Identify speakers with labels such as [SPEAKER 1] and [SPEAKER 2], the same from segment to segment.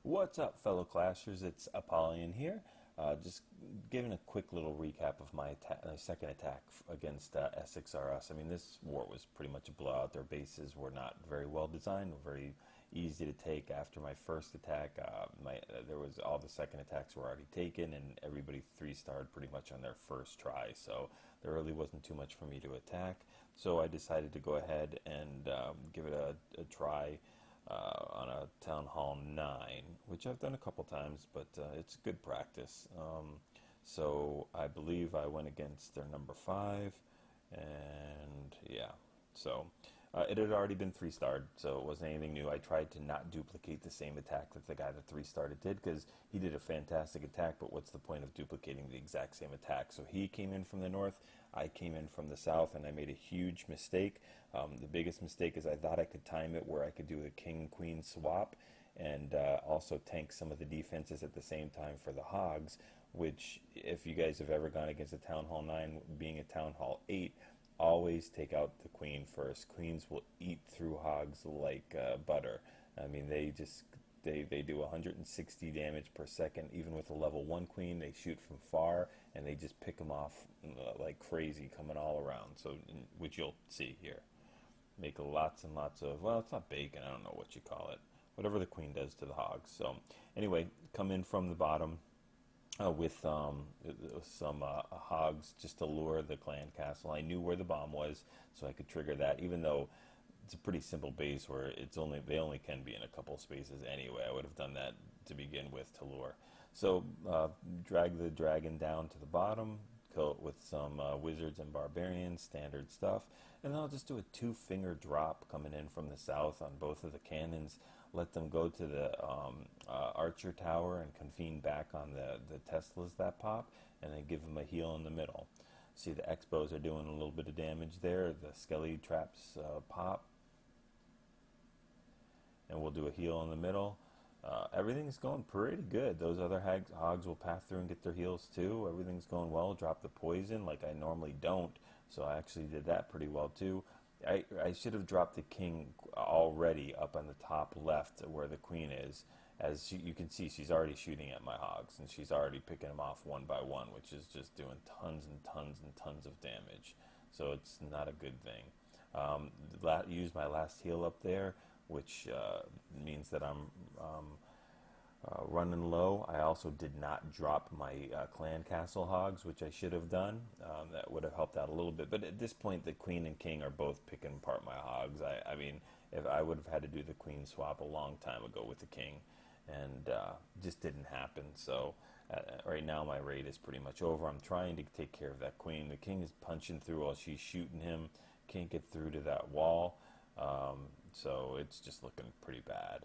[SPEAKER 1] What's up, fellow clashers? It's Apollyon here. Just giving a quick little recap of my second attack against Essex R Us. I mean, this war was pretty much a blowout. Their bases were not very well designed, were very easy to take. After my first attack, there was all the second attacks were already taken, and everybody three-starred pretty much on their first try. So there really wasn't too much for me to attack. So I decided to go ahead and give it a try on a Town Hall 9, which I've done a couple times, but it's good practice. So I believe I went against their number 5, and yeah, so it had already been 3-starred, so it wasn't anything new. I tried to not duplicate the same attack that the guy that 3-starred it did, because he did a fantastic attack, but what's the point of duplicating the exact same attack? So he came in from the north, I came in from the south, and I made a huge mistake. The biggest mistake is I thought I could time it where I could do a king-queen swap, and also tank some of the defenses at the same time for the hogs, which, if you guys have ever gone against a Town Hall 9, being a Town Hall 8, always take out the queen first. Queens will eat through hogs like butter. I mean, they do 160 damage per second. Even with a level 1 queen, they shoot from far, and they just pick them off like crazy, coming all around. So, which you'll see here. Make lots and lots of, well, it's not bacon, I don't know what you call it. Whatever the queen does to the hogs. So, anyway, come in from the bottom. With some hogs just to lure the clan castle. I knew where the bomb was, so I could trigger that. Even though it's a pretty simple base where they only can be in a couple spaces anyway. I would have done that to begin with to lure. So drag the dragon down to the bottom, kill it with some wizards and barbarians, standard stuff, and then I'll just do a 2-finger drop coming in from the south on both of the cannons. Let them go to the archer tower and convene back on the Teslas that pop, and then give them a heal in the middle. See, the Xbows are doing a little bit of damage there. The skelly traps pop, and we'll do a heal in the middle. Everything's going pretty good. Those other hogs will pass through and get their heals too. Everything's going well. Drop the poison like I normally don't, so I actually did that pretty well too. I should have dropped the king already up on the top left where the queen is. As you can see, she's already shooting at my hogs, and she's already picking them off one by one, which is just doing tons and tons and tons of damage. So it's not a good thing. Use my last heal up there, which means that I'm running low. I also did not drop my clan castle hogs, which I should have done. That would have helped out a little bit. But at this point, the queen and king are both picking apart my hogs. I mean, if I would have had to do the queen swap a long time ago with the king, and just didn't happen. So right now my raid is pretty much over. I'm trying to take care of that queen. The king is punching through while she's shooting him. Can't get through to that wall. So it's just looking pretty bad.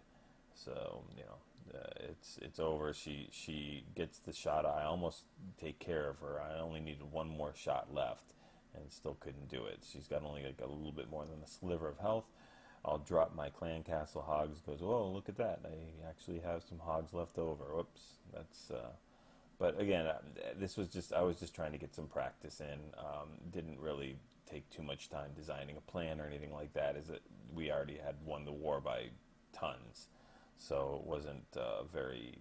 [SPEAKER 1] So, you know, it's over. She gets the shot. I almost take care of her. I only needed one more shot left, and still couldn't do it. She's got only like a little bit more than a sliver of health. I'll drop my clan castle hogs. Goes, oh, look at that! I actually have some hogs left over. Whoops, that's. But again, I was just trying to get some practice in. Didn't really take too much time designing a plan or anything like that. Is that we already had won the war by tons. So it wasn't very.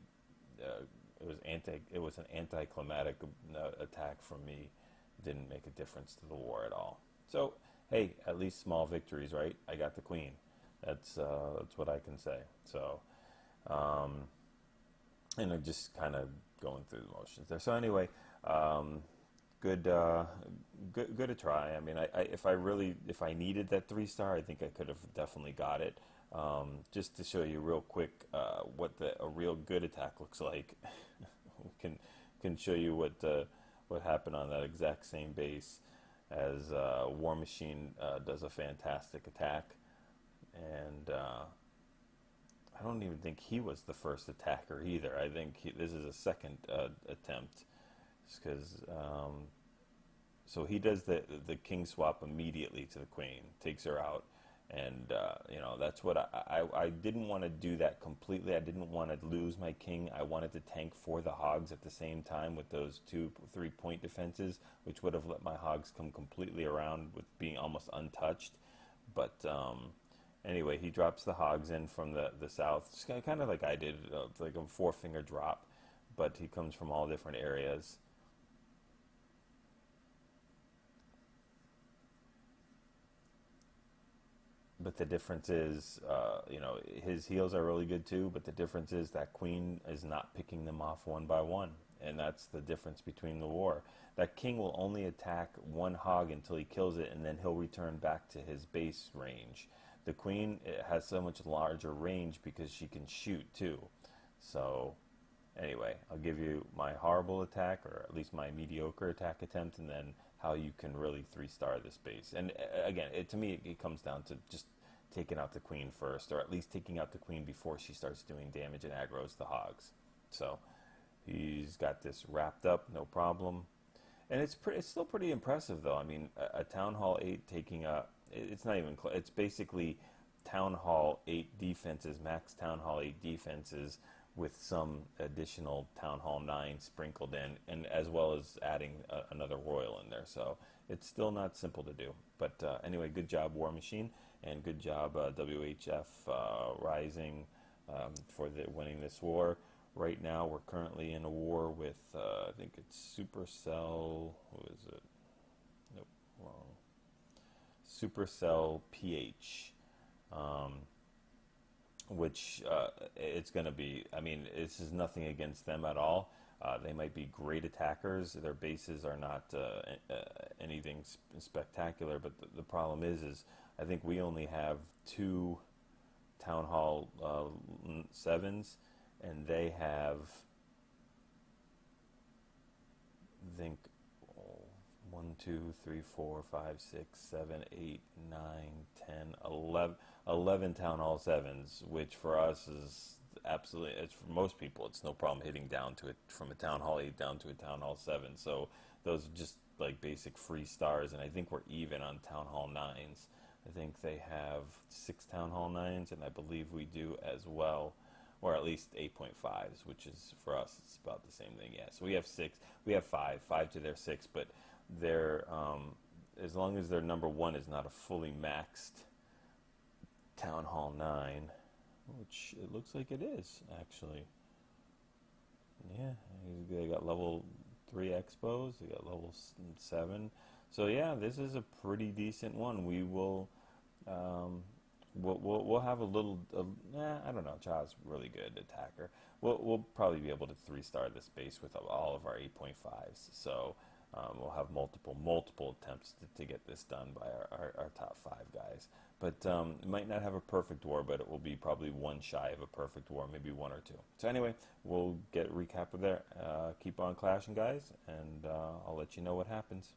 [SPEAKER 1] It was an anticlimactic attack from me. Didn't make a difference to the war at all. So hey, at least small victories, right? I got the queen. That's what I can say. So, and I'm just kind of going through the motions there. So anyway, good a try. I mean, if I needed that 3-star, I think I could have definitely got it. Just to show you real quick what a real good attack looks like, can show you what happened on that exact same base as War Machine does a fantastic attack, and I don't even think he was the first attacker either. I think this is a second attempt, because so he does the king swap immediately to the queen, takes her out. And you know, that's what I didn't want to do that completely. I didn't want to lose my king. I wanted to tank for the hogs at the same time with those 2-3 point defenses, which would have let my hogs come completely around with being almost untouched. But Anyway, he drops the hogs in from the south, kind of like I did, like a four-finger drop, but he comes from all different areas. But the difference is, his heels are really good too, but the difference is that queen is not picking them off one by one. And that's the difference between the war. That king will only attack one hog until he kills it, and then he'll return back to his base range. The queen has so much larger range because she can shoot too. So anyway, I'll give you my horrible attack, or at least my mediocre attack attempt, and then how you can really three-star this base. And again, to me, it comes down to just taking out the queen first, or at least taking out the queen before she starts doing damage and aggroes the hogs. So he's got this wrapped up, no problem. And it's still pretty impressive, though. I mean, a Town Hall 8 taking a... It's not even close. It's basically Town Hall 8 defenses, max Town Hall 8 defenses, with some additional Town Hall 9 sprinkled in, and as well as adding another Royal in there. So it's still not simple to do. But anyway, good job, War Machine, and good job, WHF Rising, for winning this war. Right now, we're currently in a war with, I think it's Supercell. Who is it? Nope, wrong. Supercell PH. Which it's going to be, I mean, this is nothing against them at all. They might be great attackers. Their bases are not anything spectacular, but the problem is I think we only have 2 Town Hall 7s, and they have, I think, 1, 2, 3, 4, 5, 6, 7, 8, 9, 10, 11 Town Hall 7s, which for us is absolutely, it's for most people, it's no problem hitting down to it from a Town Hall 8 down to a Town Hall 7. So those are just like basic free stars, and I think we're even on Town Hall 9s. I think they have 6 Town Hall 9s, and I believe we do as well, or at least 8.5s, which is, for us, it's about the same thing. Yeah, so we have 6, we have 5 to their 6, but they're, as long as their number 1 is not a fully maxed Town Hall 9, which it looks like it is, actually. Yeah, they got level 3 Xbows, they got level 7. So yeah, this is a pretty decent one. We will, we'll have a little, I don't know, Cha's really good attacker. We'll probably be able to 3-star this base with all of our 8.5s. So we'll have multiple attempts to get this done by our top 5 guys. But it might not have a perfect war, but it will be probably one shy of a perfect war, maybe 1 or 2. So anyway, we'll get a recap of there. Keep on clashing, guys, and I'll let you know what happens.